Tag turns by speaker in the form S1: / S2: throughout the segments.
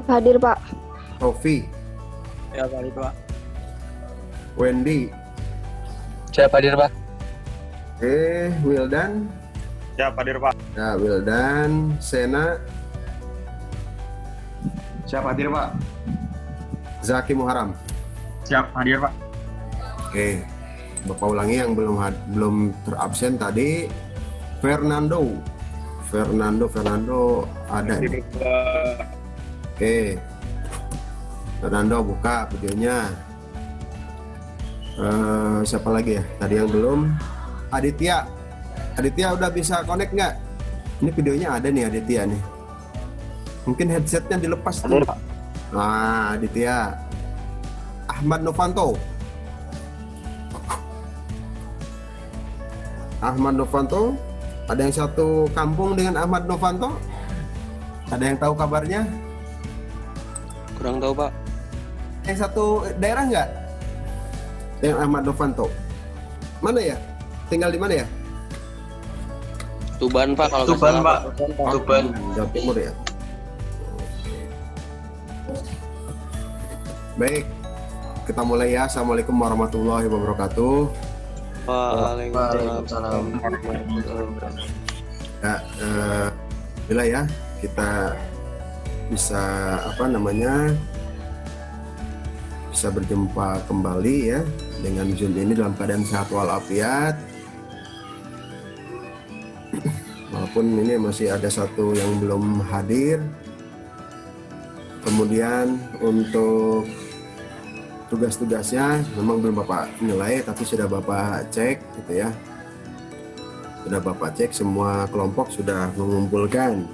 S1: Siap hadir, Pak.
S2: Rofi,
S3: Ya, Pak Pak.
S2: Wendy,
S4: Siap hadir, Pak.
S2: Wildan,
S3: Siap hadir, Pak.
S2: ya Wildan, Sena,
S5: Siap hadir, Pak.
S2: Zaki Muharam.
S5: Siap hadir, Pak.
S2: Oke, Bapak ulangi yang belum terabsen tadi. Fernando ada.
S3: Hadir, Pak.
S2: Oke, Fernando buka videonya. Siapa lagi ya? Tadi yang belum. Aditya udah bisa connect nggak? Ini videonya ada nih Aditya nih. Mungkin headsetnya dilepas dulu. Nah, Aditya. Ahmad Novanto. Ada yang satu kampung dengan Ahmad Novanto? Ada yang tahu kabarnya?
S4: Kurang tahu, Pak.
S2: Yang satu daerah nggak? Yang Ahmad Novanto. Mana ya? Tinggal di mana ya?
S4: Tuban, Pak, kalau nggak
S5: Tuban,
S4: salah,
S5: Pak.
S4: Pak.
S5: Tuban.
S2: Jawa Timur ya. Baik, kita mulai ya. Assalamualaikum warahmatullahi wabarakatuh.
S4: Waalaikumsalam.
S2: Ya, bila ya kita bisa bisa berjumpa kembali ya dengan Zoom ini dalam keadaan sehat walafiat. Walaupun ini masih ada satu yang belum hadir. Kemudian untuk tugas-tugasnya memang belum Bapak nilai, tapi sudah Bapak cek gitu ya. Sudah Bapak cek, semua kelompok sudah mengumpulkan.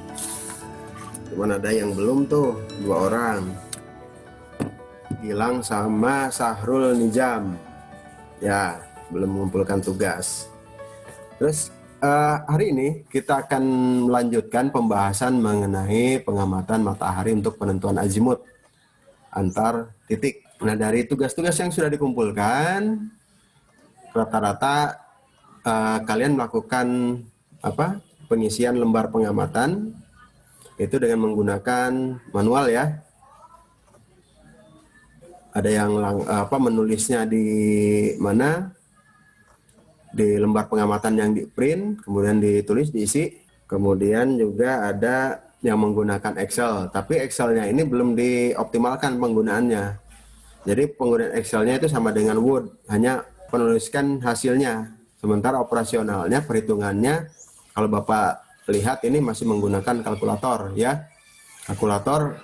S2: Cuman ada yang belum tuh, 2 orang. Gilang sama Sahrul Nijam. Ya, belum mengumpulkan tugas. Terus hari ini kita akan melanjutkan pembahasan mengenai pengamatan matahari untuk penentuan azimut antar titik. Nah, dari tugas-tugas yang sudah dikumpulkan, rata-rata kalian melakukan pengisian lembar pengamatan itu dengan menggunakan manual ya. Ada yang menulisnya di mana? Di lembar pengamatan yang di print, kemudian ditulis, diisi. Kemudian juga ada yang menggunakan Excel, tapi Excelnya ini belum dioptimalkan penggunaannya. Jadi penggunaan Excelnya itu sama dengan Word, hanya penuliskan hasilnya. Sementara operasionalnya, perhitungannya, kalau Bapak lihat ini masih menggunakan kalkulator ya. Kalkulator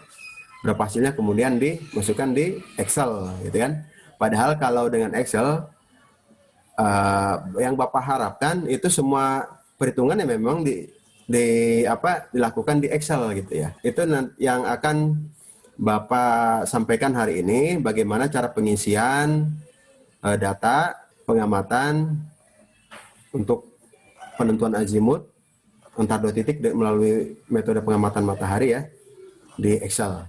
S2: berapa hasilnya kemudian dimasukkan di Excel gitu kan. Padahal kalau dengan Excel yang Bapak harapkan itu semua perhitungannya memang dilakukan di Excel gitu ya. Itu yang akan Bapak sampaikan hari ini, bagaimana cara pengisian data pengamatan untuk penentuan azimut antar 2 titik melalui metode pengamatan matahari ya di Excel.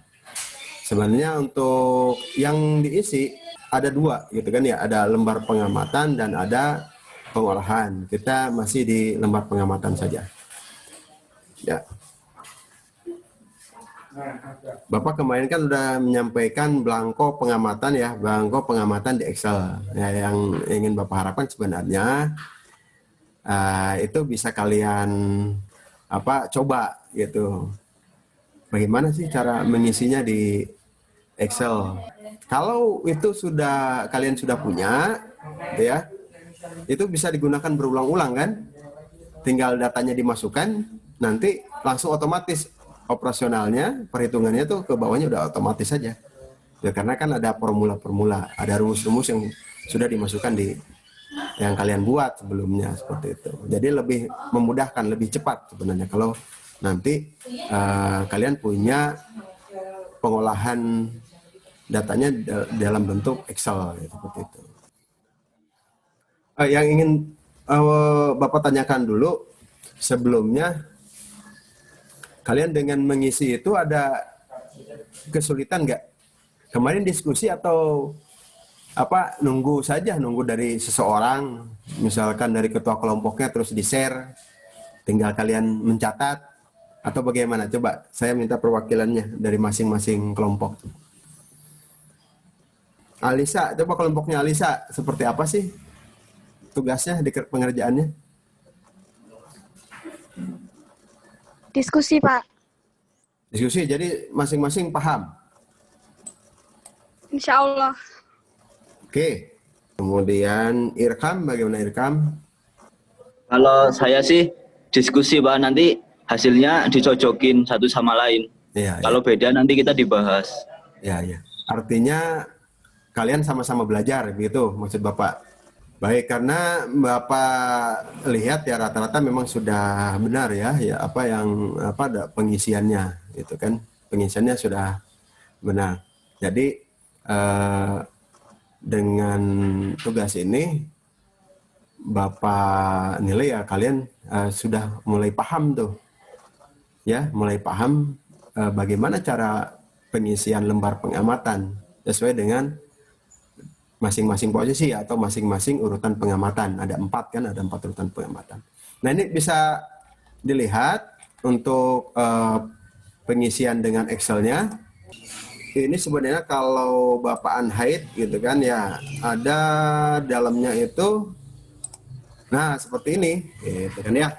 S2: Sebenarnya untuk yang diisi ada 2 gitu kan ya, ada lembar pengamatan dan ada pengolahan. Kita masih di lembar pengamatan saja. Ya. Bapak kemarin kan sudah menyampaikan belangko pengamatan ya, belangko pengamatan di Excel. Ya, yang ingin Bapak harapkan sebenarnya itu bisa kalian coba gitu. Bagaimana sih cara mengisinya di Excel? Kalau itu kalian sudah punya, gitu ya, itu bisa digunakan berulang-ulang kan? Tinggal datanya dimasukkan, nanti langsung otomatis operasionalnya, perhitungannya tuh ke bawahnya udah otomatis saja. Ya, karena kan ada formula-formula, ada rumus-rumus yang sudah dimasukkan di yang kalian buat sebelumnya seperti itu. Jadi lebih memudahkan, lebih cepat sebenarnya kalau nanti kalian punya pengolahan datanya dalam bentuk Excel ya, seperti itu. Yang ingin Bapak tanyakan dulu sebelumnya, kalian dengan mengisi itu ada kesulitan nggak? Kemarin diskusi atau nunggu dari seseorang, misalkan dari ketua kelompoknya terus di-share, tinggal kalian mencatat, Atau bagaimana? Coba saya minta perwakilannya dari masing-masing kelompok. Alisa, coba kelompoknya Alisa, seperti apa sih tugasnya di pengerjaannya?
S1: Diskusi, Pak.
S2: Diskusi, jadi masing-masing paham.
S1: Insya Allah.
S2: Oke. Kemudian Irkam, bagaimana Irkam?
S6: Kalau saya sih diskusi Pak, nanti hasilnya dicocokin satu sama lain.
S2: Iya,
S6: Kalau beda nanti kita dibahas.
S2: ya, ya. Artinya kalian sama-sama belajar, begitu maksud Bapak. Baik, karena Bapak lihat ya rata-rata memang sudah benar ya, apa yang ada pengisiannya, gitu kan? Pengisiannya sudah benar. Jadi dengan tugas ini Bapak nilai ya kalian sudah mulai paham tuh, ya, mulai paham bagaimana cara pengisian lembar pengamatan sesuai dengan masing-masing posisi atau masing-masing urutan pengamatan. Ada 4 kan, ada 4 urutan pengamatan. Nah ini bisa dilihat untuk pengisian dengan Excel-nya. Ini sebenarnya kalau Bapak unhide gitu kan ya, ada dalamnya itu, nah seperti ini, gitu kan ya.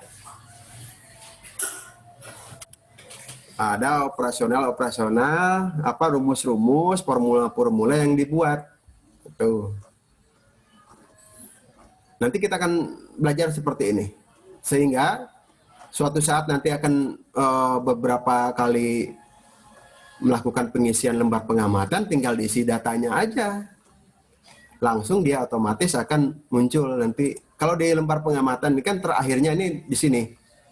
S2: Ada operasional, apa rumus-rumus, formula-formula yang dibuat. Tuh. Nanti kita akan belajar seperti ini, sehingga suatu saat nanti akan beberapa kali melakukan pengisian lembar pengamatan, tinggal diisi datanya aja, langsung dia otomatis akan muncul nanti. Kalau di lembar pengamatan ini kan terakhirnya ini di sini,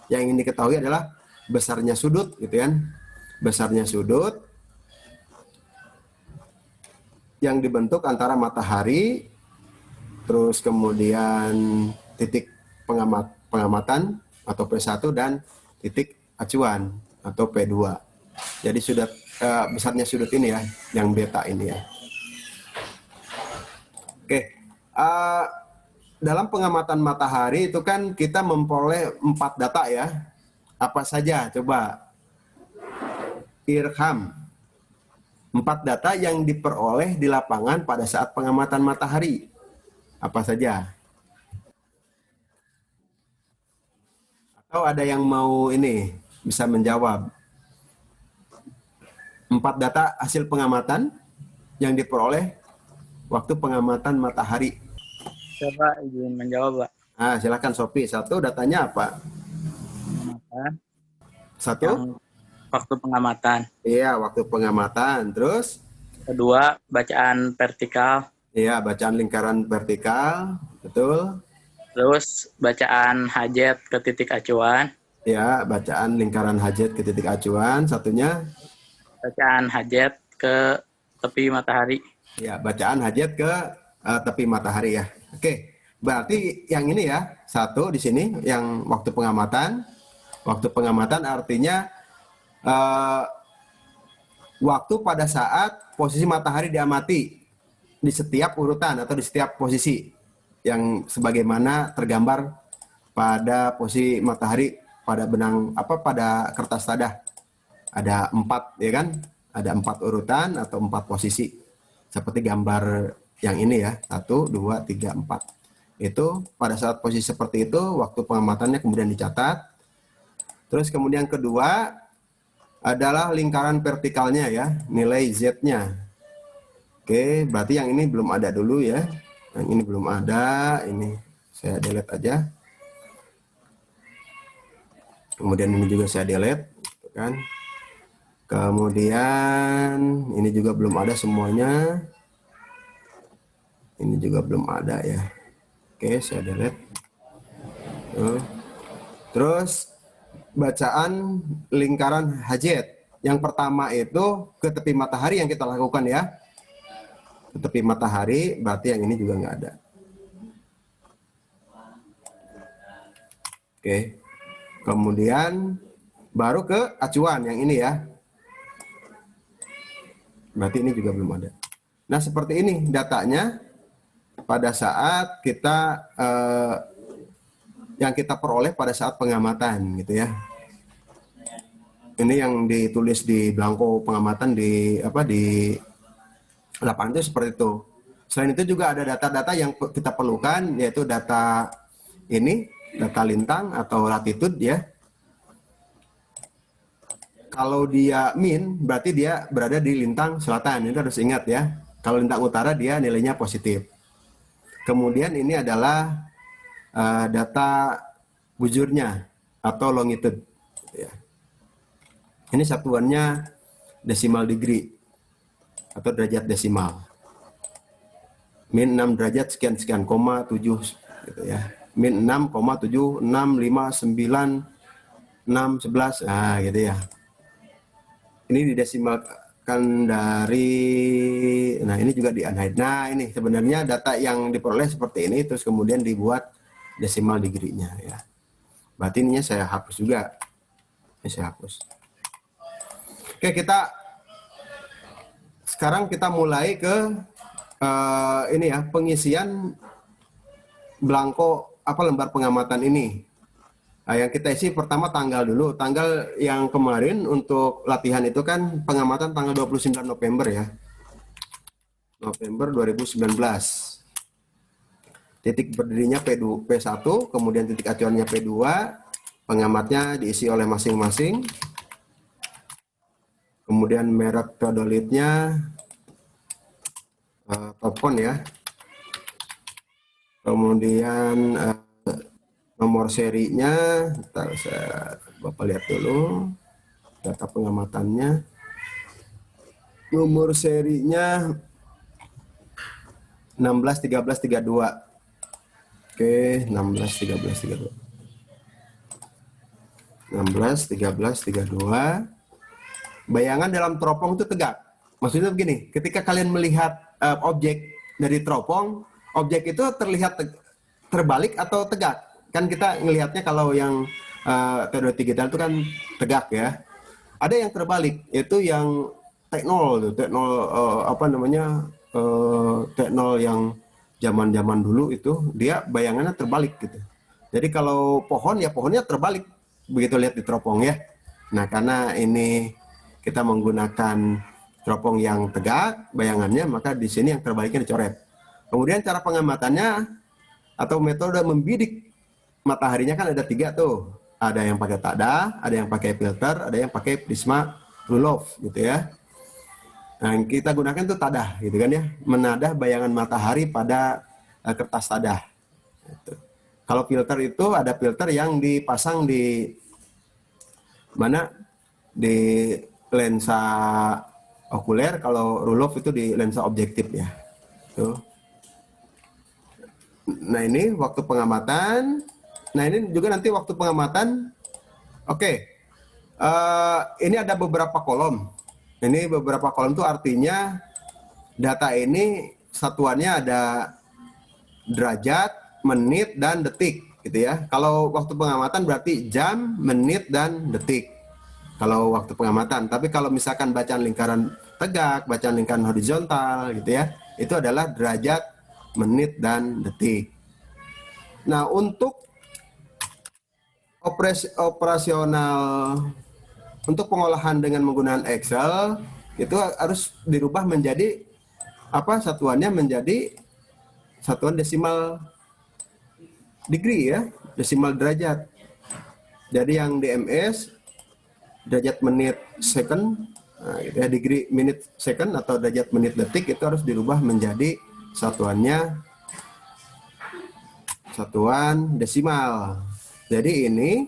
S2: yang ingin diketahui adalah besarnya sudut, gitu kan? Besarnya sudut yang dibentuk antara matahari, terus kemudian titik pengamatan atau P1 dan titik acuan atau P2. Jadi sudah besarnya sudut ini ya, yang beta ini ya. Oke, dalam pengamatan matahari itu kan kita memperoleh 4 data ya. Apa saja? Coba Irham. 4 data yang diperoleh di lapangan pada saat pengamatan matahari. Apa saja? Atau ada yang mau ini bisa menjawab? 4 data hasil pengamatan yang diperoleh waktu pengamatan matahari.
S3: Coba izin menjawab, Pak.
S2: Nah, silakan Sophie. 1 datanya apa?
S3: Pengamatan.
S2: 1?
S3: Yang waktu pengamatan.
S2: Iya, waktu pengamatan. Terus?
S3: 2, bacaan vertikal.
S2: Iya, bacaan lingkaran vertikal. Betul.
S3: Terus bacaan hajat ke titik acuan.
S2: Ya, bacaan lingkaran hajat ke titik acuan. Satunya?
S3: Bacaan hajat ke tepi matahari.
S2: Ya, bacaan hajat ke tepi matahari ya. Oke, berarti yang ini ya, 1 di sini yang waktu pengamatan. Waktu pengamatan artinya waktu pada saat posisi matahari diamati di setiap urutan atau di setiap posisi yang sebagaimana tergambar pada posisi matahari pada benang pada kertas tadah. Ada 4 ya kan? Ada 4 urutan atau 4 posisi. Seperti gambar yang ini ya, 1, 2, 3, 4. Itu pada saat posisi seperti itu, waktu pengamatannya kemudian dicatat. Terus kemudian kedua adalah lingkaran vertikalnya ya, nilai Z-nya. Oke, berarti yang ini belum ada dulu ya. Yang ini belum ada, ini saya delete aja. Kemudian ini juga saya delete, kan. Kemudian ini juga belum ada semuanya. Ini juga belum ada ya. Oke, saya delete. Terus bacaan lingkaran hajat. Yang pertama itu ke tepi matahari yang kita lakukan ya. Ke tepi matahari, berarti yang ini juga nggak ada. Oke. Kemudian baru ke acuan yang ini ya. Berarti ini juga belum ada. Nah, seperti ini datanya pada saat kita yang kita peroleh pada saat pengamatan gitu ya. Ini yang ditulis di belangko pengamatan di lapangan itu seperti itu. Selain itu juga ada data-data yang kita perlukan, yaitu data ini, data lintang atau latitude ya. Kalau dia min, berarti dia berada di lintang selatan. Ini harus ingat ya. Kalau lintang utara dia nilainya positif. Kemudian ini adalah data bujurnya atau longitude. Ya. Ini satuannya desimal degree atau derajat desimal. Min 6 derajat sekian-sekian, 7 gitu ya. Min 6,7, 6, 5, 9, 6, 11, nah gitu ya. Ini didesimalkan dari, nah ini juga di unhide. Nah ini sebenarnya data yang diperoleh seperti ini, terus kemudian dibuat desimal degree-nya ya. Berarti ininya saya hapus juga. Ini saya hapus. Oke, sekarang kita mulai ke ini ya, pengisian belangko lembar pengamatan ini. Nah, yang kita isi pertama tanggal dulu. Tanggal yang kemarin untuk latihan itu kan pengamatan tanggal 29 November ya. November 2019. Titik berdirinya P1, kemudian titik acuannya P2. Pengamatnya diisi oleh masing-masing. Kemudian merek teodolitnya Topcon ya. Kemudian nomor serinya, Bapak lihat dulu data pengamatannya. Nomor serinya 161332. Oke, 161332. 161332. Bayangan dalam teropong itu tegak. Maksudnya begini, ketika kalian melihat objek dari teropong, objek itu terlihat terbalik atau tegak. Kan kita ngelihatnya kalau yang teori digital itu kan tegak ya. Ada yang terbalik, yaitu yang teknol teknol yang zaman-zaman dulu itu dia bayangannya terbalik gitu. Jadi kalau pohon ya pohonnya terbalik begitu lihat di teropong ya. Nah, karena ini kita menggunakan teropong yang tegak bayangannya, maka di sini yang terbaliknya dicoret. Kemudian cara pengamatannya atau metode membidik mataharinya kan ada 3 tuh. Ada yang pakai tadah, ada yang pakai filter, ada yang pakai prisma Rulov gitu ya. Nah, yang kita gunakan tuh tadah gitu kan ya, menadah bayangan matahari pada kertas tadah. Gitu. Kalau filter itu ada filter yang dipasang di mana, di lensa okuler, kalau Rulov itu di lensa objektif ya. Tuh. Nah ini waktu pengamatan. Nah ini juga nanti waktu pengamatan. Oke. Ini ada beberapa kolom. Ini beberapa kolom itu artinya data ini satuannya ada derajat, menit, dan detik gitu ya. Kalau waktu pengamatan berarti jam, menit, dan detik. Kalau waktu pengamatan. Tapi kalau misalkan bacaan lingkaran tegak, bacaan lingkaran horizontal gitu ya, itu adalah derajat, menit, dan detik. Nah, untuk operasional untuk pengolahan dengan menggunakan Excel itu harus dirubah menjadi satuannya menjadi satuan desimal degree ya, desimal derajat. Jadi yang DMS derajat menit second, nah, gitu ya, degree minute second atau derajat menit detik itu harus dirubah menjadi satuannya satuan desimal. Jadi ini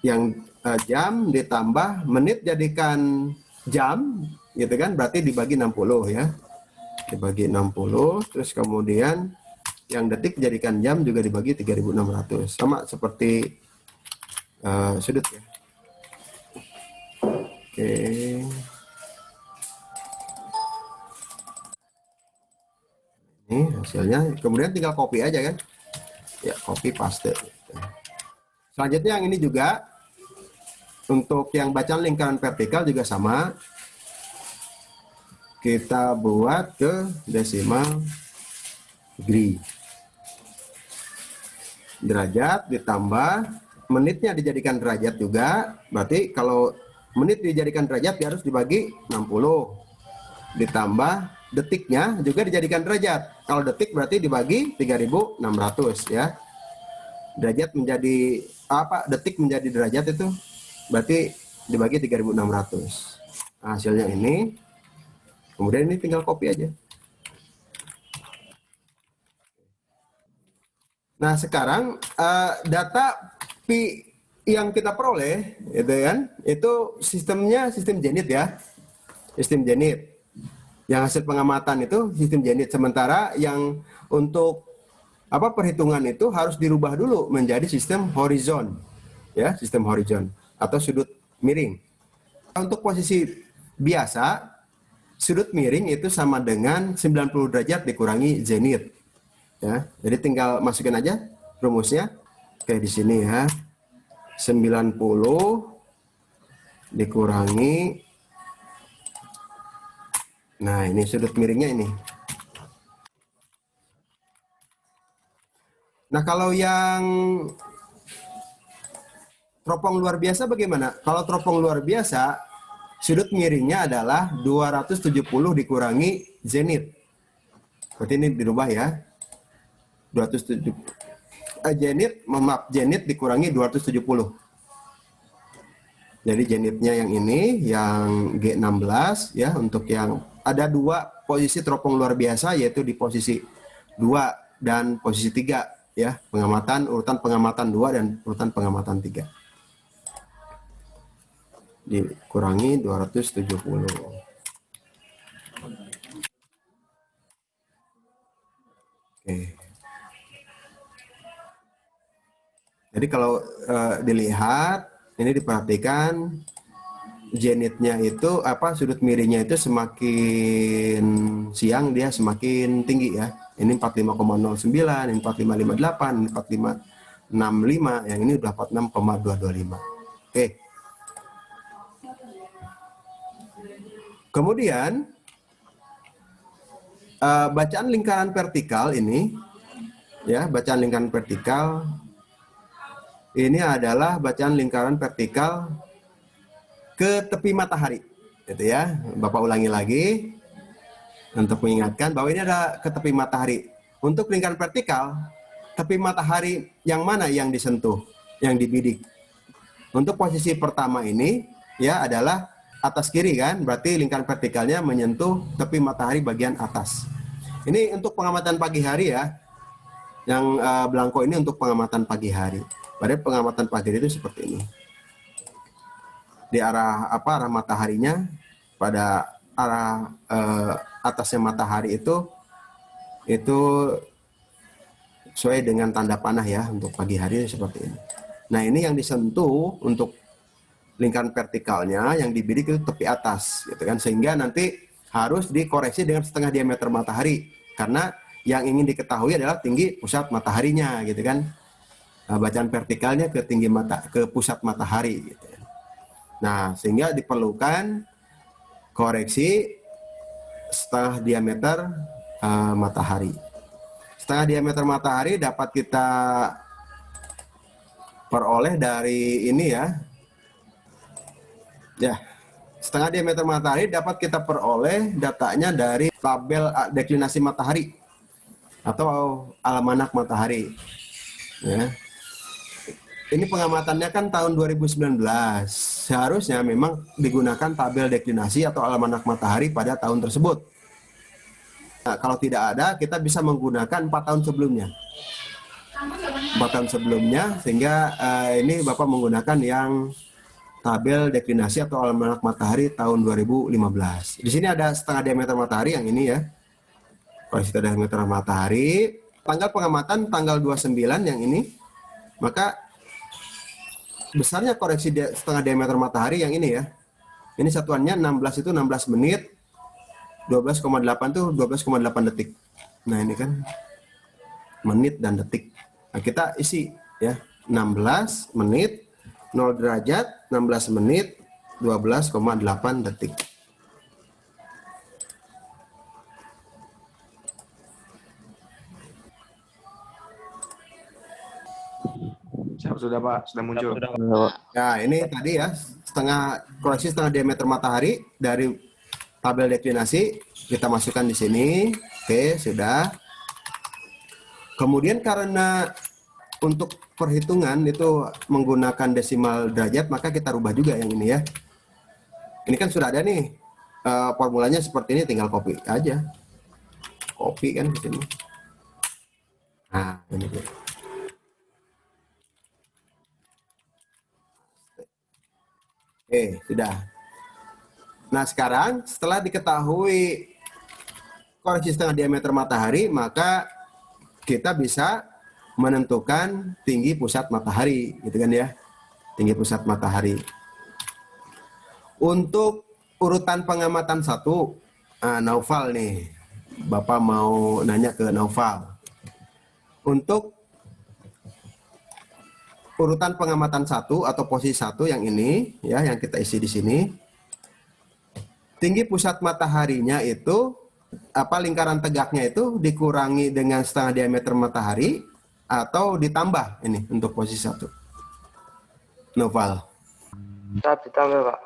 S2: yang jam ditambah menit jadikan jam gitu kan, berarti dibagi 60 ya. Dibagi 60, terus kemudian yang detik jadikan jam juga dibagi 3600. Sama seperti sudut ya. Oke. Ini hasilnya, kemudian tinggal copy aja kan. Ya, copy paste. Selanjutnya yang ini juga untuk yang bacaan lingkaran vertikal juga sama. Kita buat ke desimal degree. Derajat ditambah menitnya dijadikan derajat juga, berarti kalau menit dijadikan derajat dia harus dibagi 60. Ditambah detiknya juga dijadikan derajat. Kalau detik berarti dibagi 3.600 ya. Derajat menjadi apa? Detik menjadi derajat itu berarti dibagi 3.600. Nah, hasilnya ini. Kemudian ini tinggal copy aja. Nah, sekarang data pi yang kita peroleh itu kan, itu sistemnya sistem Genit ya. Sistem Genit. Yang hasil pengamatan itu sistem Genit, sementara yang untuk apa perhitungan itu harus dirubah dulu menjadi sistem horizon. Ya, sistem horizon atau sudut miring. Untuk posisi biasa, sudut miring itu sama dengan 90 derajat dikurangi zenit. Ya, jadi tinggal masukin aja rumusnya. Kayak di sini ya. 90 dikurangi. Nah, ini sudut miringnya ini. Nah, kalau yang teropong luar biasa bagaimana? Kalau teropong luar biasa, sudut miringnya adalah 270 dikurangi zenit. Berarti ini dirubah ya. 270 zenit dikurangi 270. Jadi zenitnya yang ini, yang G16 ya, untuk yang ada dua posisi teropong luar biasa, yaitu di posisi 2 dan posisi 3 ya, urutan pengamatan 2 dan urutan pengamatan 3. Dikurangi 270. Oke. Jadi kalau dilihat, ini diperhatikan zenitnya itu apa, sudut miringnya itu semakin siang dia semakin tinggi ya. Ini 45,09, ini 4558, ini 4565, yang ini udah 46,225. Oke. Kemudian bacaan lingkaran vertikal ini ya, bacaan lingkaran vertikal ini adalah bacaan lingkaran vertikal ke tepi matahari, gitu ya. Bapak ulangi lagi untuk mengingatkan bahwa ini ada ke tepi matahari. Untuk lingkaran vertikal, tepi matahari yang mana yang disentuh, yang dibidik? Untuk posisi pertama ini ya adalah atas kiri kan, berarti lingkaran vertikalnya menyentuh tepi matahari bagian atas. Ini untuk pengamatan pagi hari ya. Yang belangko ini untuk pengamatan pagi hari. Pada pengamatan pagi hari itu seperti ini. Di arah apa, arah mataharinya pada arah atasnya matahari itu sesuai dengan tanda panah ya, untuk pagi hari seperti ini. Nah, ini yang disentuh untuk lingkaran vertikalnya yang dibidik itu tepi atas gitu kan, sehingga nanti harus dikoreksi dengan setengah diameter matahari karena yang ingin diketahui adalah tinggi pusat mataharinya gitu kan. Nah, bacaan vertikalnya ke pusat matahari gitu. Nah, sehingga diperlukan koreksi setengah diameter matahari. Setengah diameter matahari dapat kita peroleh dari ini ya. Ya, setengah diameter matahari dapat kita peroleh datanya dari tabel deklinasi matahari atau almanak matahari. Ya. Ini pengamatannya kan tahun 2019. Seharusnya memang digunakan tabel deklinasi atau almanak matahari pada tahun tersebut. Nah, kalau tidak ada, kita bisa menggunakan 4 tahun sebelumnya. 4 tahun sebelumnya, sehingga ini Bapak menggunakan yang tabel deklinasi atau almanak matahari tahun 2015. Di sini ada setengah diameter matahari yang ini ya. Koreksi diameter matahari, tanggal pengamatan tanggal 29 yang ini, maka besarnya koreksi setengah diameter matahari yang ini ya. Ini satuannya 16 itu 16 menit, 12,8 itu 12,8 detik. Nah, ini kan menit dan detik. Nah, kita isi ya, 16 menit, 0 derajat, 16 menit, 12,8 detik.
S5: Sudah Pak, sudah muncul.
S2: Nah, ini tadi ya, koreksi setengah diameter matahari dari tabel deklinasi kita masukkan di sini. Oke, sudah. Kemudian karena untuk perhitungan itu menggunakan desimal derajat, maka kita rubah juga yang ini ya. Ini kan sudah ada nih formulanya seperti ini, tinggal copy aja. Copy kan di sini. Nah, ini dia. Oke, sudah. Nah, sekarang setelah diketahui koreksi setengah diameter matahari, maka kita bisa menentukan tinggi pusat matahari, gitu kan ya. Tinggi pusat matahari. Untuk urutan pengamatan 1, Naufal nih. Bapak mau nanya ke Naufal. Untuk urutan pengamatan 1 atau posisi 1 yang ini ya, yang kita isi di sini, tinggi pusat mataharinya itu lingkaran tegaknya itu dikurangi dengan setengah diameter matahari atau ditambah ini untuk posisi 1. Noval.
S4: Ditambah, Pak.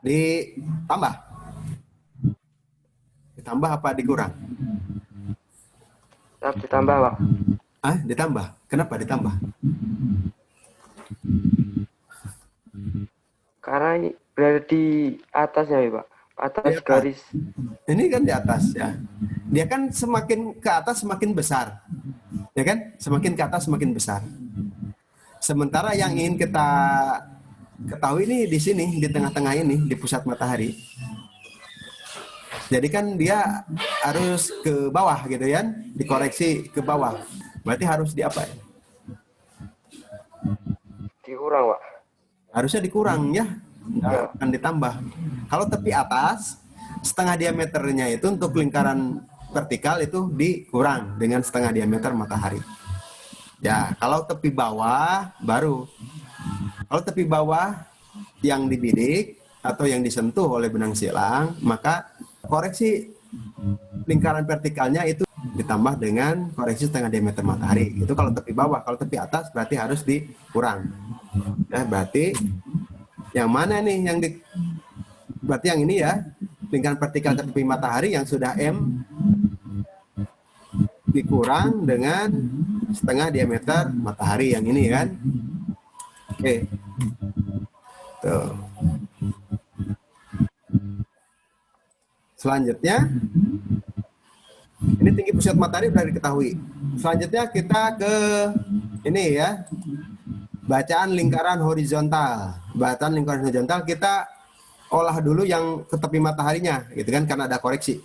S2: Ditambah. Ditambah apa dikurang?
S4: Ditambah, Pak.
S2: Ditambah. Kenapa ditambah?
S4: Karena ini berada di atasnya, ya, Pak. Atas
S2: Di atas.
S4: garis.
S2: Ini kan di atas ya. Dia kan semakin ke atas semakin besar. Ya kan? Semakin ke atas semakin besar. Sementara yang ingin kita ketahui ini di sini, di tengah-tengah ini, di pusat matahari. Jadi kan dia harus ke bawah gitu ya, dikoreksi ke bawah. Berarti harus diapa?
S4: Dikurang, Pak.
S2: Harusnya dikurang ya, akan ditambah. Kalau tepi atas, setengah diameternya itu untuk lingkaran vertikal itu dikurang dengan setengah diameter matahari. Ya, kalau tepi bawah baru. Kalau tepi bawah yang dibidik atau yang disentuh oleh benang silang, maka koreksi lingkaran vertikalnya itu ditambah dengan koreksi setengah diameter matahari. Itu kalau tepi bawah. Kalau tepi atas berarti harus dikurang. Nah, berarti yang mana nih yang berarti yang ini ya, lingkaran vertikal tepi matahari yang sudah M dikurang dengan setengah diameter matahari yang ini kan. Oke. Tuh. Selanjutnya, ini tinggi pusat matahari sudah diketahui. Selanjutnya kita ke ini ya, bacaan lingkaran horizontal. Bacaan lingkaran horizontal kita olah dulu yang ke tepi mataharinya, gitu kan, karena ada koreksi.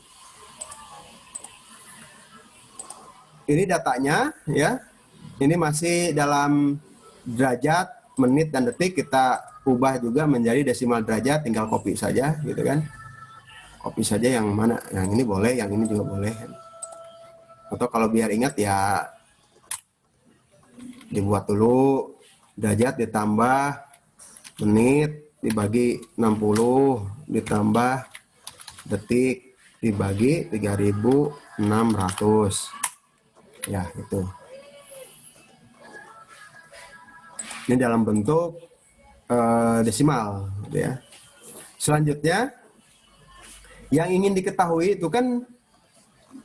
S2: Ini datanya ya, ini masih dalam derajat, menit dan detik. Kita ubah juga menjadi desimal derajat, tinggal copy saja, gitu kan. Copy saja yang mana, yang ini boleh, yang ini juga boleh. Atau kalau biar ingat ya dibuat dulu derajat ditambah menit dibagi 60 ditambah detik dibagi 3600. Ya, itu. Ini dalam bentuk desimal, gitu ya. Selanjutnya, yang ingin diketahui itu kan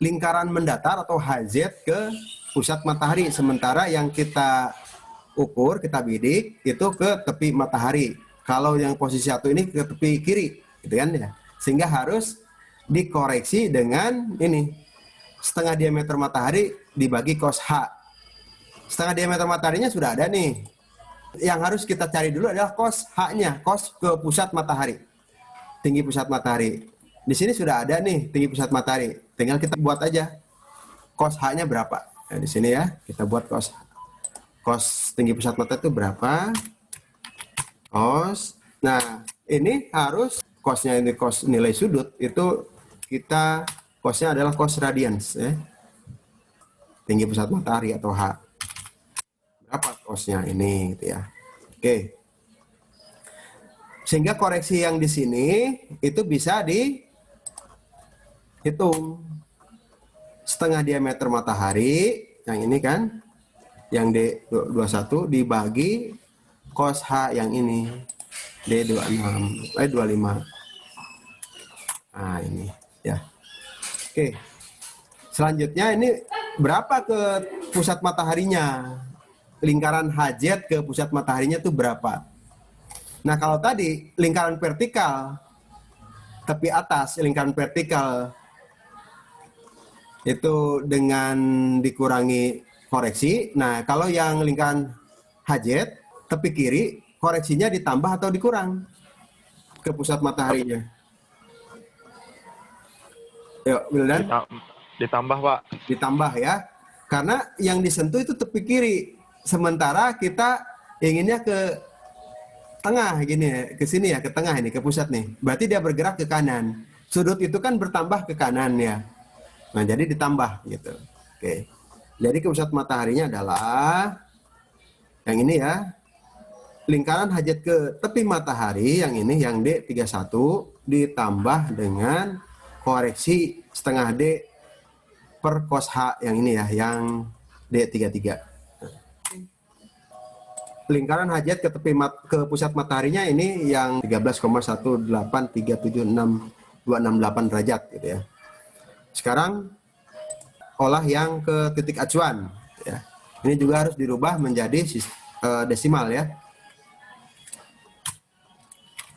S2: lingkaran mendatar atau HZ ke pusat matahari. Sementara yang kita ukur, kita bidik, itu ke tepi matahari. Kalau yang posisi 1 ini ke tepi kiri, gitu kan ya. Sehingga harus dikoreksi dengan ini. Setengah diameter matahari dibagi cos H. Setengah diameter mataharinya sudah ada nih. Yang harus kita cari dulu adalah cos H-nya, cos ke pusat matahari. Tinggi pusat matahari. Di sini sudah ada nih tinggi pusat matahari. Tinggal kita buat aja cos H-nya berapa. Nah, di sini ya, kita buat cos tinggi pusat matahari itu berapa. Cos. Nah, ini harus cosnya ini cos nilai sudut itu kita cosnya adalah cos radians ya. Tinggi pusat matahari atau H. Berapa cosnya ini gitu ya. Oke. Sehingga koreksi yang di sini itu bisa dihitung. Setengah diameter matahari yang ini kan yang D21 dibagi cos H yang ini D26 25. Nah ini ya. Oke, selanjutnya ini berapa ke pusat mataharinya, lingkaran HZ ke pusat mataharinya itu berapa. Nah kalau tadi lingkaran vertikal tepi atas, lingkaran vertikal itu dengan dikurangi koreksi. Nah kalau yang lingkaran HZ tepi kiri koreksinya ditambah atau dikurang ke pusat mataharinya. Yuk, Wildan.
S1: Ditambah, Pak.
S2: Ditambah ya. Karena yang disentuh itu tepi kiri. Sementara kita inginnya ke tengah gini ya, ke sini ya, ke tengah ini, ke pusat nih. Berarti dia bergerak ke kanan. Sudut itu kan bertambah ke kanan ya. Nah, jadi ditambah gitu. Oke. Jadi ke pusat mataharinya adalah yang ini ya. Lingkaran hajat ke tepi matahari yang ini yang D31 ditambah dengan koreksi setengah D per cos H yang ini ya, yang D33. Lingkaran hajat ke tepi ke pusat mataharinya ini yang 13,18376,268 derajat gitu ya. Sekarang olah yang ke titik acuan ya. Ini juga harus dirubah menjadi desimal ya.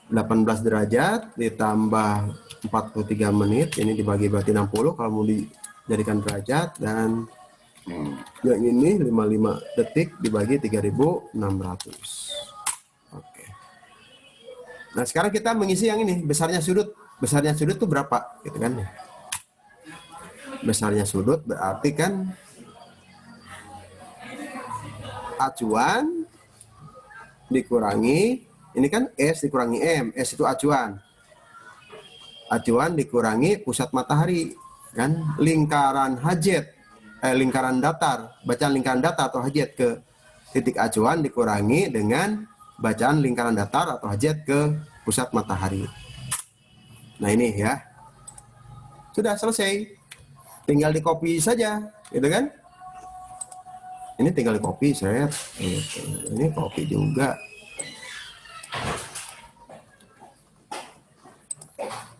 S2: 18 derajat ditambah 43 menit, ini dibagi berarti 60 kalau mau dijadikan derajat, dan yang ini 55 detik dibagi 3600. Oke. Nah sekarang kita mengisi yang ini, besarnya sudut itu berapa gitu kan. Besarnya sudut berarti kan acuan dikurangi, ini kan S dikurangi M, S itu acuan. Acuan dikurangi pusat matahari, kan lingkaran hajat, lingkaran datar, bacaan lingkaran datar atau hajat ke titik acuan dikurangi dengan bacaan lingkaran datar atau hajat ke pusat matahari. Nah ini ya, sudah selesai, tinggal di copy saja, gitu kan? Ini tinggal di copy, saya ini copy juga.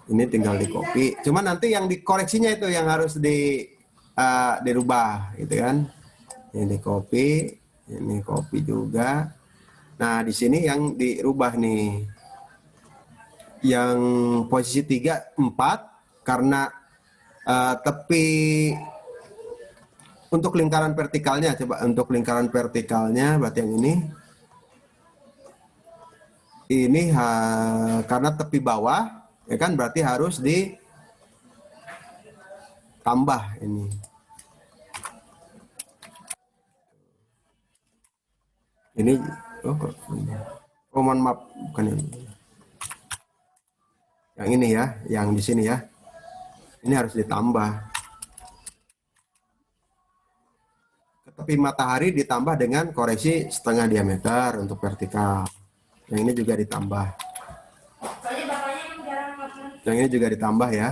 S2: Ini tinggal di copy, cuma nanti yang dikoreksinya itu yang harus dirubah gitu kan. Ini di copy, ini copy juga. Nah di sini yang dirubah nih, yang posisi 3, 4 karena tepi untuk lingkaran vertikalnya, coba untuk lingkaran vertikalnya berarti yang ini karena tepi bawah ya kan, berarti harus ditambah ini. Ini mohon maaf, bukan ini. Yang ini ya, yang di sini ya. Ini harus ditambah. Ke tepi matahari ditambah dengan koreksi setengah diameter untuk vertikal. Yang ini juga ditambah. Yang ini juga ditambah ya.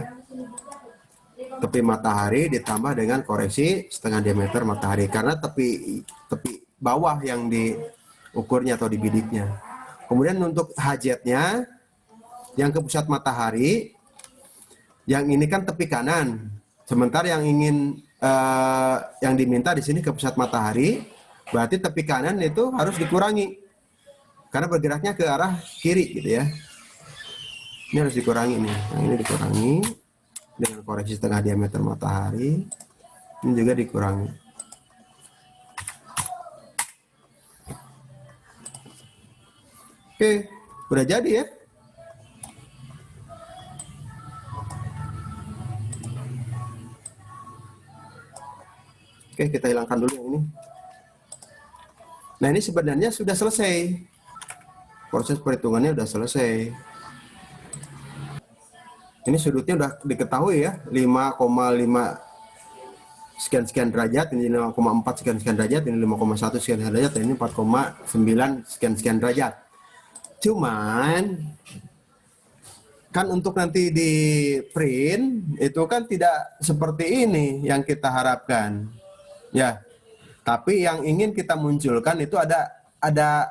S2: Tepi matahari ditambah dengan koreksi setengah diameter matahari, karena tepi bawah yang diukurnya atau dibidiknya. Kemudian untuk hajatnya yang ke pusat matahari, yang ini kan tepi kanan. Sementara yang ingin yang diminta di sini ke pusat matahari, berarti tepi kanan itu harus dikurangi karena bergeraknya ke arah kiri gitu ya. Ini harus dikurangi nih, yang ini dikurangi dengan koreksi setengah diameter matahari. Ini juga dikurangi. Oke, udah jadi ya. Oke, kita hilangkan dulu yang ini. Nah, ini sebenarnya sudah selesai. Proses perhitungannya sudah selesai. Ini sudutnya udah diketahui ya, 5,5 sekian-sekian derajat, ini 5,4 sekian-sekian derajat, ini 5,1 sekian-sekian derajat, dan ini 4,9 sekian-sekian derajat. Cuman kan untuk nanti di print itu kan tidak seperti ini yang kita harapkan. Ya. Tapi yang ingin kita munculkan itu ada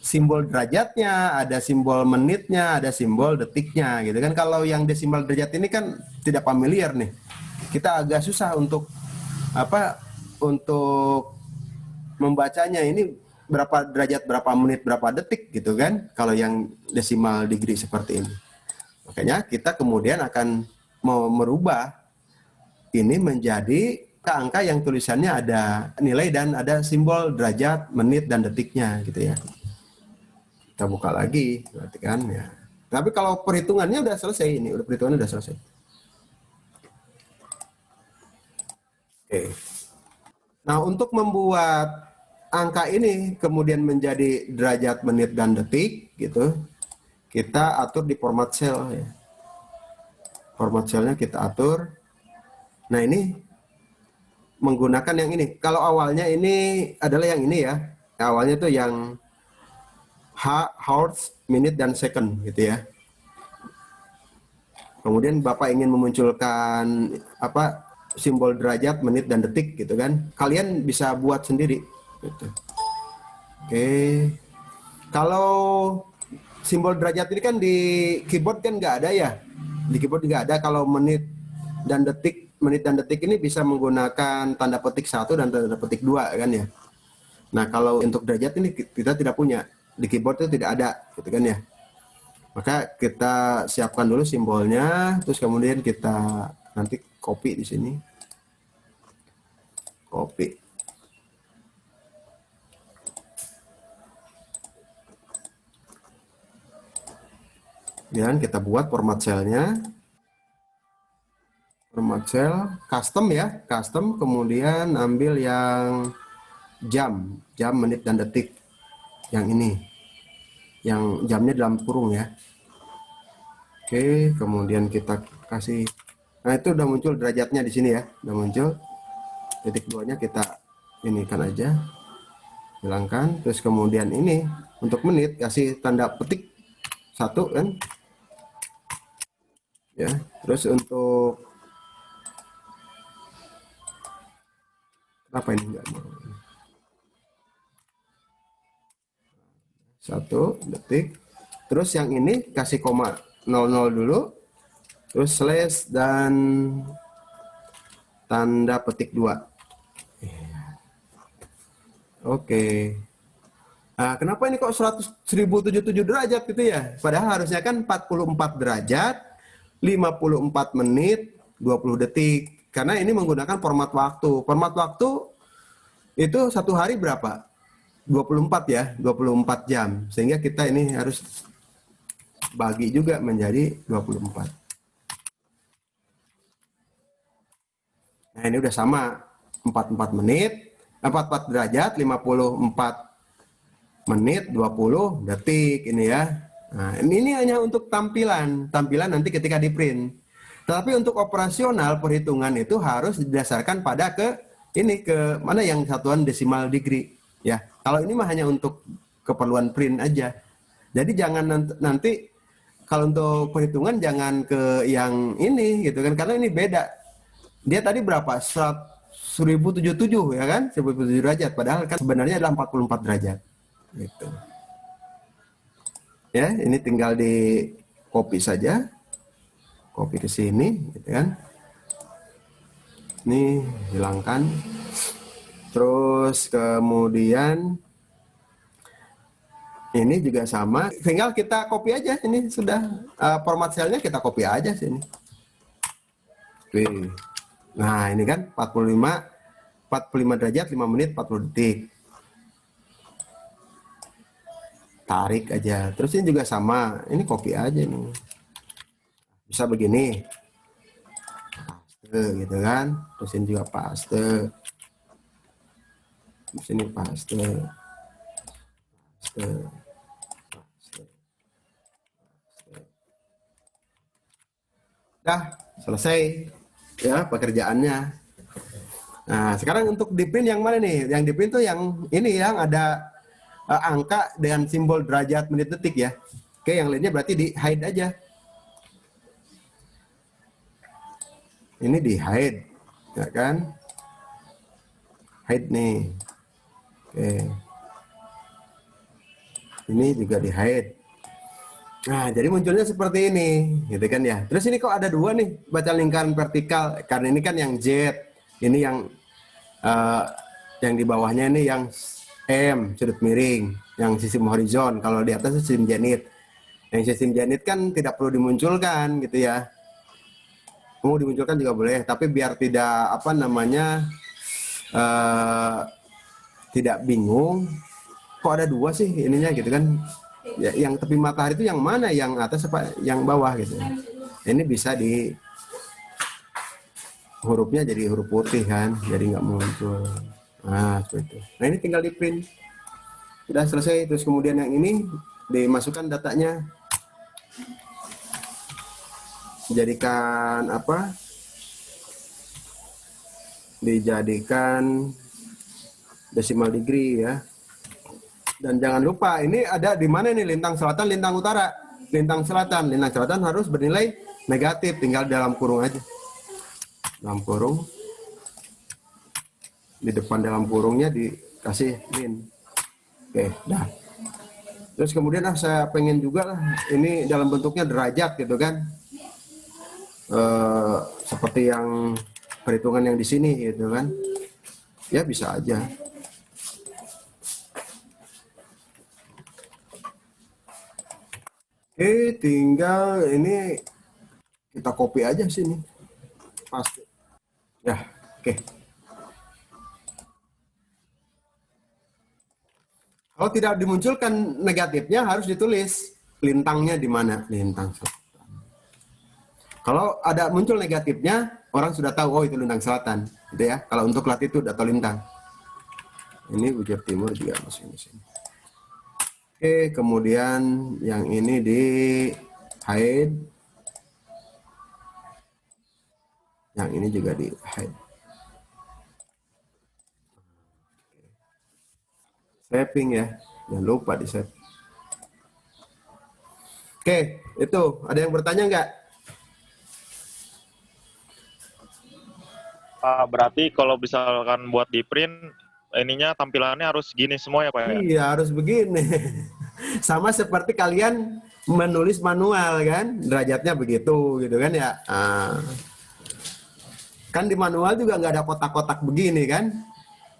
S2: simbol derajatnya, ada simbol menitnya, ada simbol detiknya gitu kan. Kalau yang desimal derajat ini kan tidak familiar nih. Kita agak susah untuk untuk membacanya, ini berapa derajat, berapa menit, berapa detik gitu kan. Kalau yang desimal degree seperti ini. Makanya kita kemudian akan mau merubah ini menjadi angka yang tulisannya ada nilai dan ada simbol derajat, menit, dan detiknya gitu ya. Kita buka lagi, berarti kan ya. Tapi kalau perhitungannya udah selesai, ini udah perhitungannya udah selesai. Oke. Nah, untuk membuat angka ini kemudian menjadi derajat, menit, dan detik gitu, kita atur di format cell ya. Format cellnya kita atur. Nah, ini menggunakan yang ini. Kalau awalnya ini adalah yang ini ya. Awalnya tuh yang hours, minute, dan second gitu ya. Kemudian Bapak ingin memunculkan simbol derajat, menit, dan detik gitu kan. Kalian bisa buat sendiri gitu. Oke. Kalau simbol derajat ini kan di keyboard kan nggak ada ya. Di keyboard nggak ada. Kalau menit dan detik ini bisa menggunakan tanda petik 1 dan tanda petik 2 kan ya. Nah, kalau untuk derajat ini kita tidak punya. Di keyboard itu tidak ada gitu kan ya. Maka kita siapkan dulu simbolnya, terus kemudian kita nanti copy di sini. Copy. Dan kita buat format cellnya. Format cell custom ya, custom, kemudian ambil yang jam, menit, dan detik. Yang ini, yang jamnya dalam kurung ya. Oke, kemudian kita kasih, nah itu udah muncul derajatnya di sini ya, udah muncul. Titik 2-nya kita inikan aja, hilangkan. Terus kemudian ini untuk menit kasih tanda petik 1 kan ya. Terus untuk apa ini enggak mau 1 detik. Terus yang ini kasih koma 00 dulu, terus slash dan tanda petik 2. Oke. Nah, kenapa ini kok 1077 derajat gitu ya? Padahal harusnya kan 44 derajat, 54 menit, 20 detik. Karena ini menggunakan format waktu. Format waktu itu satu hari berapa? 24 ya, 24 jam. Sehingga kita ini harus bagi juga menjadi 24. Nah, ini udah sama. 44 menit, 44 derajat, 54 menit, 20 detik ini ya. Nah, ini hanya untuk tampilan nanti ketika di print. Tapi untuk operasional perhitungan itu harus didasarkan pada ke mana yang satuan desimal degree ya. Kalau ini mah hanya untuk keperluan print aja. Jadi jangan nanti kalau untuk perhitungan jangan ke yang ini gitu kan, karena ini beda. Dia tadi berapa? 1077 ya kan? 1077 derajat, padahal kan sebenarnya adalah 44 derajat. Gitu. Ya, ini tinggal di copy saja. Copy ke sini gitu kan. Ini hilangkan. Terus kemudian ini juga sama, tinggal kita copy aja, ini sudah format cellnya kita copy aja sini. Oke. Nah, ini kan 45 derajat, 5 menit, 40 detik. Tarik aja. Terus ini juga sama, ini copy aja nih. Bisa begini. Paste gitu kan. Terus ini juga paste. Di sini paste. Paste. Dah selesai ya pekerjaannya. Nah, sekarang untuk di print yang mana nih? Yang di print tuh yang ini, yang ada angka dengan simbol derajat, menit, detik ya. Oke, yang lainnya berarti di hide aja. Ini di hide, ya kan? hide nih. Oke. Ini juga di hide. Nah, jadi munculnya seperti ini, gitu kan ya. Terus ini kok ada dua nih, baca lingkaran vertikal. Karena ini kan yang Z, ini yang di bawahnya ini yang M, sudut miring, yang sistem horizon. Kalau di atas itu sistem zenith. Yang sistem zenith kan tidak perlu dimunculkan, gitu ya. Mau dimunculkan juga boleh, tapi biar tidak tidak bingung. Kok ada dua sih ininya, gitu kan? Ya, yang tepi matahari itu yang mana, yang atas apa yang bawah gitu. Ini bisa di hurufnya jadi huruf putih kan, jadi nggak muncul. Nah seperti itu. Nah ini tinggal di print, sudah selesai. Terus kemudian yang ini dimasukkan datanya, dijadikan apa, dijadikan decimal degree ya. Dan jangan lupa ini ada di mana nih, lintang selatan, lintang utara. Lintang selatan harus bernilai negatif, tinggal dalam kurung aja. Dalam kurung. Di depan dalam kurungnya dikasih min. Oke, dah. Terus kemudian saya pengen juga lah, ini dalam bentuknya derajat gitu kan. Seperti yang perhitungan yang di sini gitu kan. Ya bisa aja. Oke, tinggal ini kita copy aja sini, pasti. Ya, oke. Kalau tidak dimunculkan negatifnya, harus ditulis lintangnya di mana, lintang selatan. Kalau ada muncul negatifnya, orang sudah tahu, oh itu lintang selatan, gitu ya. Kalau untuk latitude atau lintang, ini bujur timur juga masuk di sini. Oke, kemudian yang ini di hide, yang ini juga di hide. Saving ya, jangan lupa di save. Oke, itu ada yang bertanya nggak?
S1: Berarti kalau misalkan buat di print, ininya tampilannya harus gini semua ya Pak ya?
S2: Iya, harus begini. Sama seperti kalian menulis manual kan, derajatnya begitu gitu kan ya. Kan di manual juga nggak ada kotak-kotak begini kan,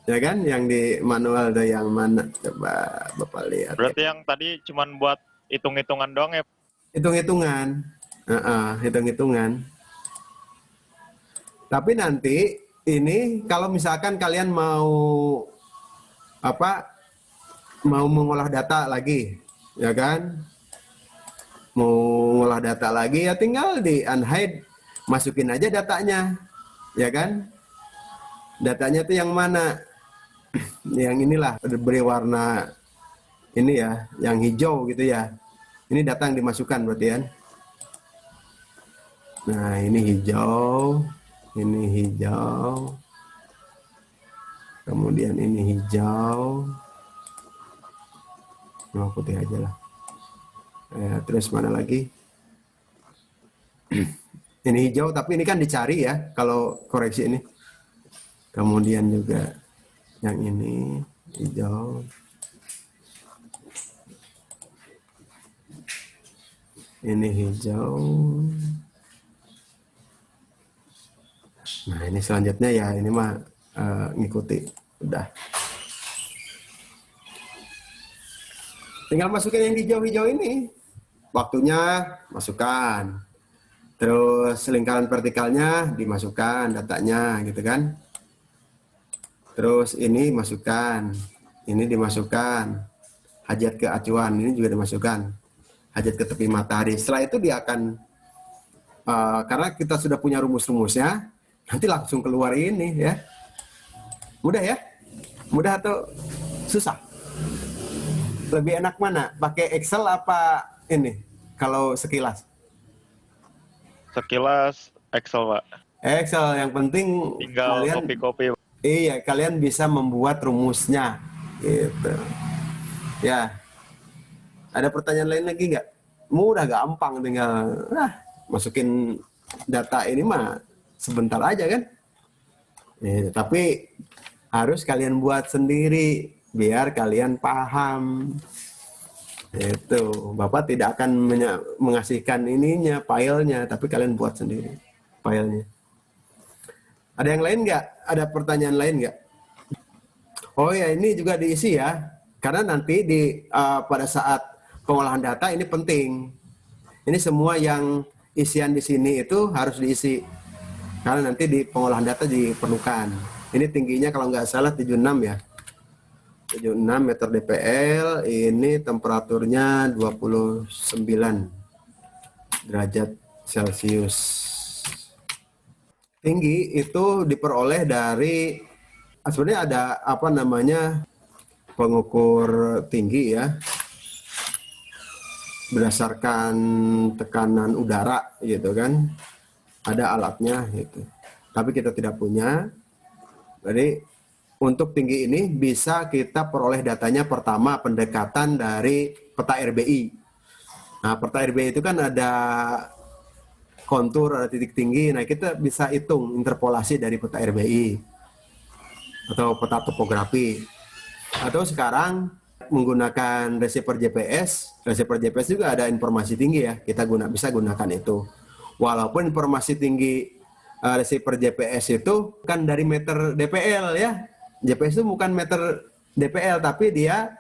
S2: ya kan? Yang di manual ada yang mana? Coba Bapak lihat.
S1: Berarti yang tadi cuman buat hitung-hitungan doang ya?
S2: Hitung-hitungan, hitung-hitungan. Tapi nanti ini kalau misalkan kalian mau mau mengolah data lagi, ya kan? Mau mengolah data lagi ya tinggal di unhide, masukin aja datanya, ya kan? Datanya itu yang mana? Yang inilah beri warna ini ya, yang hijau gitu ya. Ini data yang dimasukkan berarti kan? Nah ini hijau, kemudian ini hijau. Nah, putih aja lah. Terus mana lagi? Ini hijau, tapi ini kan dicari ya kalau koreksi ini. Kemudian juga yang ini hijau. Ini hijau. Nah ini selanjutnya ya, ini mah ngikuti. Udah. Tinggal masukin yang hijau-hijau ini. Waktunya masukkan. Terus lingkaran vertikalnya dimasukkan datanya gitu kan. Terus ini masukkan. Ini dimasukkan. Hajat ke acuan ini juga dimasukkan. Hajat ke tepi matahari. Setelah itu dia akan karena kita sudah punya rumus-rumusnya, nanti langsung keluar ini ya. Mudah ya? Mudah atau susah? Lebih enak mana? Pakai Excel apa ini? Kalau sekilas?
S1: Sekilas Excel Pak.
S2: Excel, yang penting
S1: Tinggal
S2: kalian,
S1: copy-copy.
S2: iya, kalian bisa membuat rumusnya gitu. Ya. Ada pertanyaan lain lagi nggak? Mudah, gampang, tinggal masukin data ini mah sebentar aja kan. Tapi harus kalian buat sendiri biar kalian paham. Itu Bapak tidak akan mengasihkan ininya, filenya, tapi kalian buat sendiri filenya. Ada yang lain nggak? Ada pertanyaan lain nggak? Oh ya, ini juga diisi ya, karena nanti pada saat pengolahan data ini penting. Ini semua yang isian di sini itu harus diisi, karena nanti di pengolahan data diperlukan. Ini tingginya kalau nggak salah 76 ya. 76 meter DPL, ini temperaturnya 29 derajat Celcius. Tinggi itu diperoleh dari, sebenarnya ada apa namanya, pengukur tinggi ya, berdasarkan tekanan udara gitu kan, ada alatnya gitu. Tapi kita tidak punya. Jadi untuk tinggi ini bisa kita peroleh datanya pertama pendekatan dari peta RBI. Nah, peta RBI itu kan ada kontur, ada titik tinggi. Nah, kita bisa hitung interpolasi dari peta RBI atau peta topografi. Atau sekarang menggunakan receiver GPS. Receiver GPS juga ada informasi tinggi ya. Kita bisa gunakan itu. Walaupun informasi tinggi receiver GPS itu kan dari meter DPL ya. GPS itu bukan meter DPL, tapi dia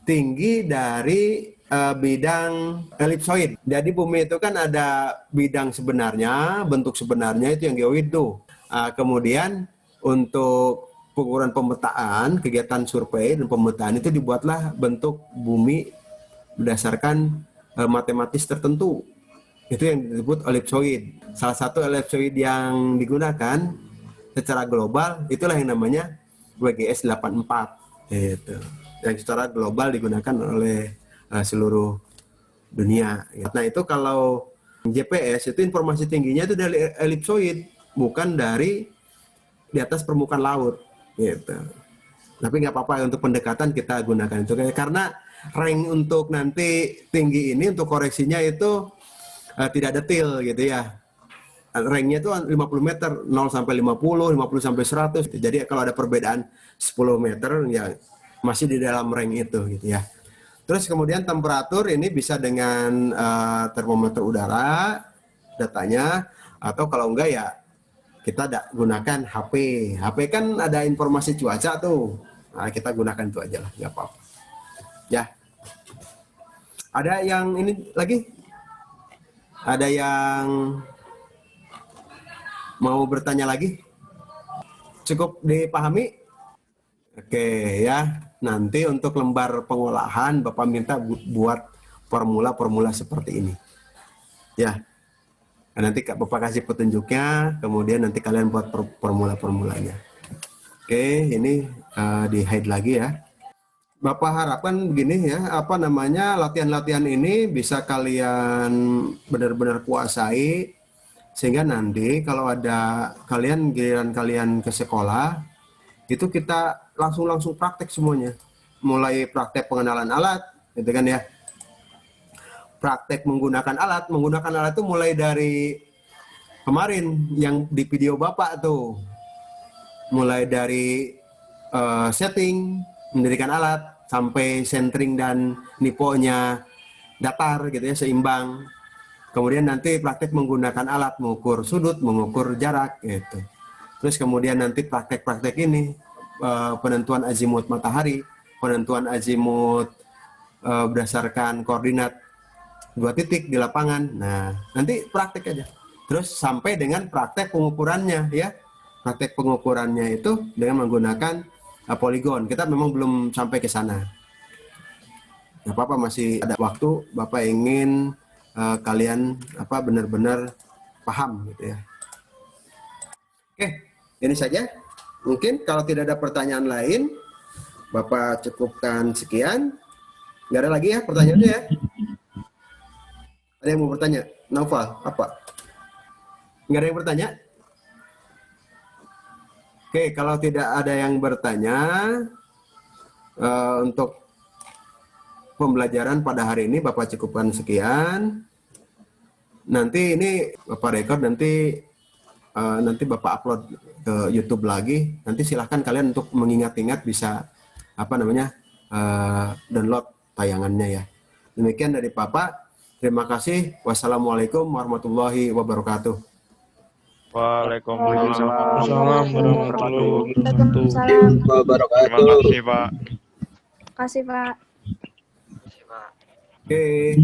S2: tinggi dari bidang elipsoid. Jadi bumi itu kan ada bidang sebenarnya, bentuk sebenarnya itu yang geoid tuh. Kemudian untuk pengukuran pemetaan, kegiatan survei dan pemetaan itu dibuatlah bentuk bumi berdasarkan matematis tertentu. Itu yang disebut elipsoid. Salah satu elipsoid yang digunakan secara global itulah yang namanya WGS 84. Itu yang secara global digunakan oleh seluruh dunia. Nah, itu kalau GPS itu informasi tingginya itu dari elipsoid, bukan dari di atas permukaan laut. Gitu. Tapi nggak apa-apa, untuk pendekatan kita gunakan itu, karena range untuk nanti tinggi ini untuk koreksinya itu tidak detail gitu ya. Range-nya itu 50 meter, 0 sampai 50, 50 sampai 100. Jadi kalau ada perbedaan 10 meter ya masih di dalam range itu gitu ya. Terus kemudian temperatur ini bisa dengan termometer udara datanya, atau kalau enggak ya kita gunakan HP. HP kan ada informasi cuaca tuh. Nah, kita gunakan itu aja lah, nggak apa-apa. Ya. Ada yang ini lagi? Ada yang mau bertanya lagi? Cukup dipahami? Oke ya. Nanti untuk lembar pengolahan Bapak minta buat formula-formula seperti ini. Ya. Nanti Bapak kasih petunjuknya, kemudian nanti kalian buat formula-formulanya. Oke, ini di-hide lagi ya. Bapak harapkan begini ya, apa namanya, latihan-latihan ini bisa kalian benar-benar kuasai, sehingga nanti kalau ada giliran kalian ke sekolah, itu kita langsung praktek semuanya. Mulai praktek pengenalan alat, gitu kan ya. Praktek menggunakan alat itu mulai dari kemarin yang di video Bapak tuh. Mulai dari setting, mendirikan alat, sampai centering dan niponya datar gitu ya, seimbang. Kemudian nanti praktek menggunakan alat, mengukur sudut, mengukur jarak gitu. Terus kemudian nanti praktek-praktek ini penentuan azimut matahari, penentuan azimut berdasarkan koordinat 2 titik di lapangan. Nah, nanti praktek aja. Terus sampai dengan praktek pengukurannya ya. Praktek pengukurannya itu dengan menggunakan poligon. Kita memang belum sampai ke sana. Nah, Bapak masih ada waktu. Bapak ingin kalian benar-benar paham gitu ya. Oke, ini saja. Mungkin kalau tidak ada pertanyaan lain, Bapak cukupkan sekian. Nggak ada lagi ya pertanyaannya ya? Ada yang mau bertanya? Naufal, apa? Nggak ada yang bertanya? Oke, kalau tidak ada yang bertanya, untuk pembelajaran pada hari ini Bapak cukupkan sekian. Nanti ini Bapak record, nanti nanti Bapak upload ke YouTube lagi. Nanti silahkan kalian untuk mengingat-ingat bisa download tayangannya ya. Demikian dari Bapak. Terima kasih. Wassalamualaikum warahmatullahi wabarakatuh.
S1: Waalaikumsalam
S7: warahmatullahi wabarakatuh.
S1: Terima kasih Pak.
S7: Kasih Pak.
S2: Oke.